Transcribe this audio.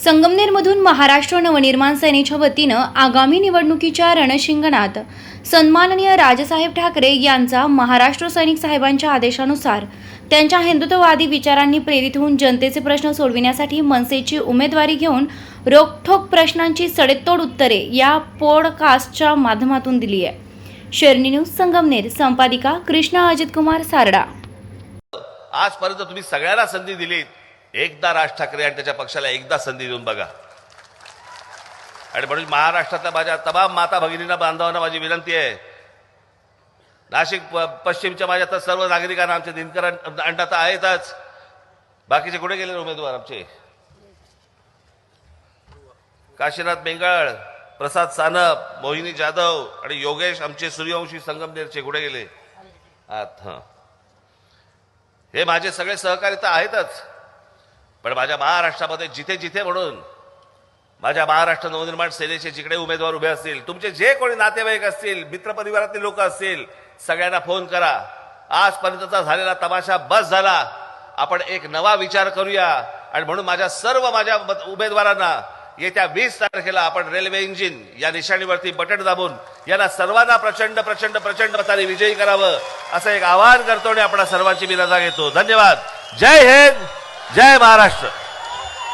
संगमनेरमधून महाराष्ट्र नवनिर्माण सेनेच्या वतीनं आगामी निवडणुकीच्या रणशिंगणात सन्माननीय राजसाहेब ठाकरे यांचा महाराष्ट्र सैनिक साहेबांच्या आदेशानुसार त्यांच्या हिंदुत्ववादी विचारांनी प्रेरित होऊन जनतेचे प्रश्न सोडविण्यासाठी मनसेची उमेदवारी घेऊन रोखठोक प्रश्नांची सडेतोड उत्तरे या पॉडकास्टच्या माध्यमातून दिली आहे। शर्णी न्यूज संगमनेर, संपादिका कृष्णा अजित कुमार सारडा। आजपर्यंत तुम्ही सगळ्यांना संधी दिलीत, एकदा राज ठाकरे आणि त्याच्या पक्षाला एकदा संधी देऊन बघा। आणि म्हणून महाराष्ट्रातल्या माझ्या तमाम माता भगिनींना, बांधवांना माझी विनंती आहे, नाशिक पश्चिमच्या माझ्या तर सर्व नागरिकांना, आमचे दिनकर अण्णा तर आहेतच, बाकीचे कुठे गेले उमेदवार आमचे? काशीनाथ बेंगळ, प्रसाद सानप, मोहिनी जाधव आणि योगेश आमचे सूर्यवंशी संगमनेरचे कुठे गेले? हे माझे सगळे सहकारी तर आहेतच, पण माझ्या महाराष्ट्रामध्ये जिथे जिथे म्हणून माझ्या महाराष्ट्र नवनिर्माण सेनेचे जिकडे उमेदवार उभे असतील, तुमचे जे कोणी नातेवाईक असतील, मित्रपरिवारातील लोक असतील, सगळ्यांना फोन करा। आजपर्यंतचा झालेला तमाशा बस झाला, आपण एक नवा विचार करूया। आणि म्हणून माझ्या उमेदवारांना येत्या 20 तारखेला आपण रेल्वे इंजिन या निशाणीवरती बटन दाबून यांना सर्वांना प्रचंड प्रचंड प्रचंड मताने विजयी करावं असं एक आवाहन करतो आणि आपण सर्वांची मी रजा घेतो। धन्यवाद। जय हिंद, जय महाराष्ट्र।